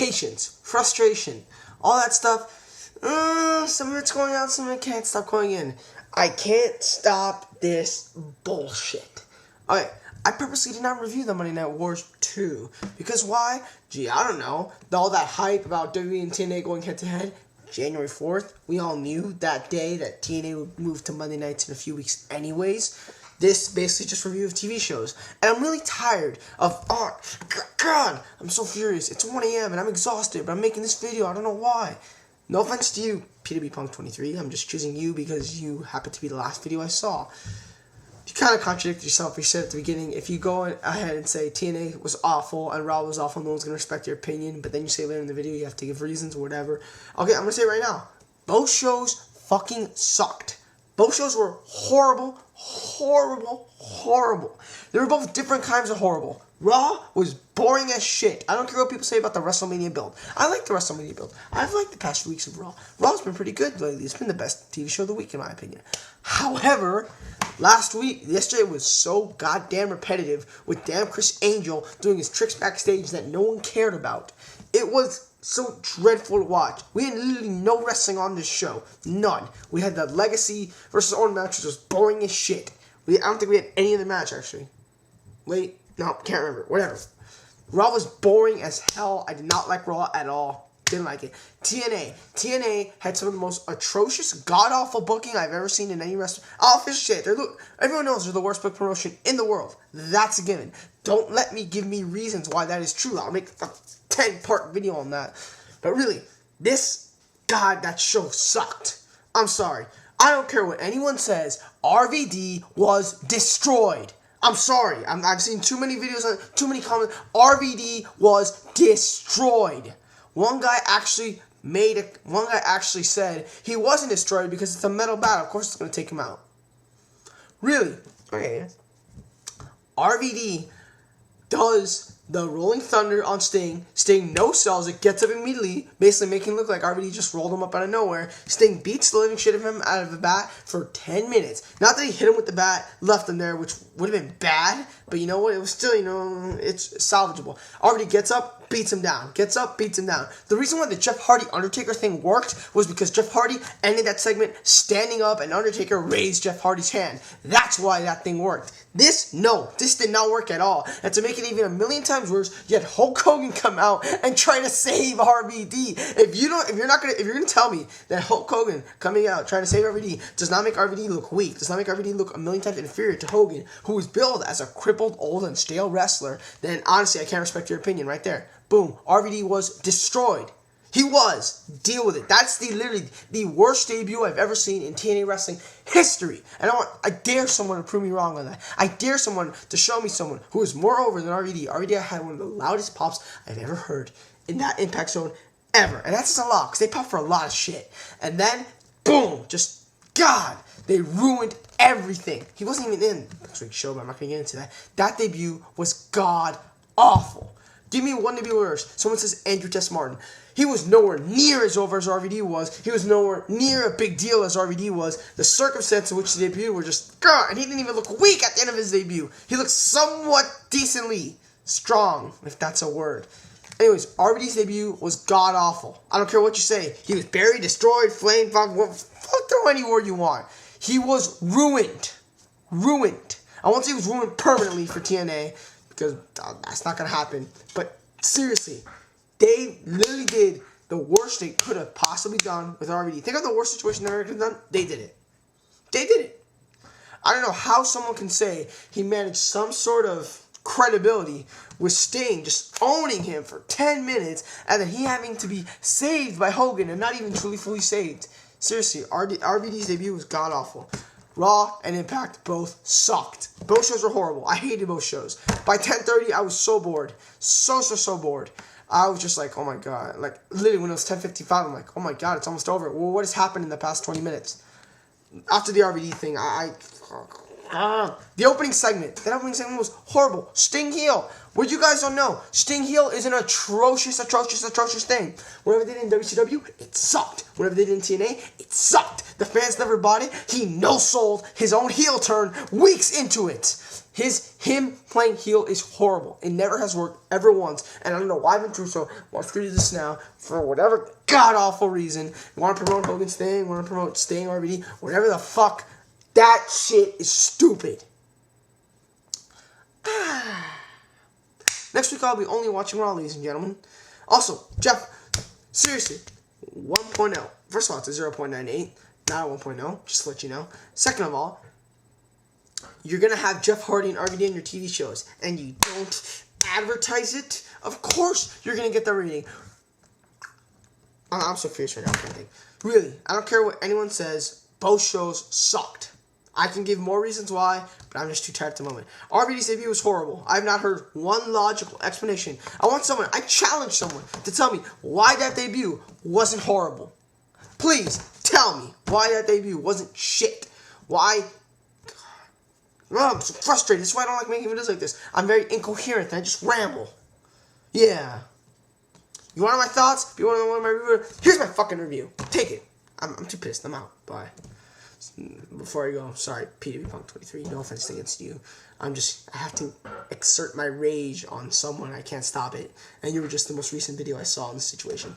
patience, frustration, all that stuff. Some of it's going out, some of it can't stop going in. I can't stop this bullshit. Alright, I purposely did not review the Monday Night Wars 2. Because why? Gee, I don't know. All that hype about WWE and TNA going head-to-head, January 4th, we all knew that day that TNA would move to Monday nights in a few weeks anyways. This basically just review of TV shows. And I'm really tired of, oh, God, I'm so furious. It's 1 a.m. and I'm exhausted, but I'm making this video. I don't know why. No offense to you, PW Punk 23. I'm just choosing you because you happen to be the last video I saw. You kind of contradict yourself. You said at the beginning, if you go ahead and say TNA was awful and Raw was awful, no one's going to respect your opinion. But then you say later in the video you have to give reasons or whatever. Okay, I'm going to say it right now. Both shows fucking sucked. Both shows were horrible, horrible, horrible. They were both different kinds of horrible. Raw was boring as shit. I don't care what people say about the WrestleMania build. I like the WrestleMania build. I've liked the past few weeks of Raw. Raw's been pretty good lately. It's been the best TV show of the week, in my opinion. However, yesterday was so goddamn repetitive with damn Chris Angel doing his tricks backstage that no one cared about. It was so dreadful to watch. We had literally no wrestling on this show. None. We had the Legacy versus Orton match, which was boring as shit. I don't think we had any other match, actually. Wait. No, can't remember. Whatever. Raw was boring as hell. I did not like Raw at all. Didn't like it. TNA had some of the most atrocious, god-awful booking I've ever seen in any wrestling. I'll officially say it. Everyone knows they're the worst book promotion in the world. That's a given. Don't let me give me reasons why that is true. I'll make a 10-part video on that. But really, that show sucked. I'm sorry. I don't care what anyone says. RVD was destroyed. I'm sorry. I've seen too many videos on too many comments. RVD was destroyed. One guy actually said he wasn't destroyed because it's a metal bat. Of course, it's gonna take him out. Really? Okay. RVD does the Rolling Thunder on Sting. Sting no sells it, gets up immediately, basically making it look like RVD just rolled him up out of nowhere. Sting beats the living shit of him out of the bat for 10 minutes. Not that he hit him with the bat, left him there, which would have been bad, but you know what? It was still, it's salvageable. RVD gets up, beats him down. Gets up, beats him down. The reason why the Jeff Hardy Undertaker thing worked was because Jeff Hardy ended that segment standing up and Undertaker raised Jeff Hardy's hand. That's why that thing worked. This did not work at all. And to make it even a million times worse, you had Hulk Hogan come out and try to save RVD. If you're gonna tell me that Hulk Hogan coming out trying to save RVD does not make RVD look weak, does not make RVD look a million times inferior to Hogan, who was billed as a crippled, old, and stale wrestler, then honestly I can't respect your opinion right there. Boom, RVD was destroyed. He was. Deal with it. That's literally the worst debut I've ever seen in TNA wrestling history. And I dare someone to prove me wrong on that. I dare someone to show me someone who is more over than RVD. RVD had one of the loudest pops I've ever heard in that Impact Zone ever. And that's just a lot, because they pop for a lot of shit. And then, boom, they ruined everything. He wasn't even in this week's show, but I'm not going to get into that. That debut was god-awful. Give me one debut worse. Someone says Andrew Tess Martin. He was nowhere near as over as RVD was. He was nowhere near a big deal as RVD was. The circumstances in which he debuted were just, and he didn't even look weak at the end of his debut. He looked somewhat decently strong, if that's a word. Anyways, RVD's debut was god-awful. I don't care what you say. He was buried, destroyed, flamed, throw any word you want. He was ruined. Ruined. I won't say he was ruined permanently for TNA, because that's not going to happen. But seriously, they literally did the worst they could have possibly done with RVD. Think of the worst situation they ever could have done. They did it. They did it. I don't know how someone can say he managed some sort of credibility with Sting just owning him for 10 minutes and then he having to be saved by Hogan and not even truly fully saved. Seriously, RVD's debut was god-awful. Raw and Impact both sucked. Both shows were horrible. I hated both shows. By 10:30, I was so bored. So bored. I was just like, oh my god. Like, literally, when it was 10:55, I'm like, oh my god, it's almost over. Well, what has happened in the past 20 minutes? After the RVD thing, The opening segment. That opening segment was horrible. Sting heel. What you guys don't know, Sting heel is an atrocious thing. Whenever they did in WCW, it sucked. Whenever they did in TNA, it sucked. The fans never bought it. He no-sold his own heel turn weeks into it. Him playing heel is horrible. It never has worked ever once. And I don't know why Vince Russo wants to do this now for whatever god-awful reason. You want to promote Hogan's thing, want to promote Sting, RVD, whatever the fuck. That shit is stupid. Next week I'll be only watching Raw, ladies and gentlemen. Also, Jeff, seriously, 1.0. First of all, it's a 0.98, not a 1.0, just to let you know. Second of all, you're going to have Jeff Hardy and RVD on your TV shows, and you don't advertise it, of course you're going to get the rating. I'm so fierce right now. Really, I don't care what anyone says. Both shows sucked. I can give more reasons why, but I'm just too tired at the moment. RVD's debut was horrible. I have not heard one logical explanation. I challenge someone to tell me why that debut wasn't horrible. Please, tell me why that debut wasn't shit. Why? Oh, I'm so frustrated. That's why I don't like making videos like this. I'm very incoherent and I just ramble. Yeah. You want my thoughts? You want to know my review? Here's my fucking review. Take it. I'm too pissed. I'm out. Bye. Before I go, sorry, PW Punk 23. No offense against you. I have to exert my rage on someone. I can't stop it. And you were just the most recent video I saw in this situation.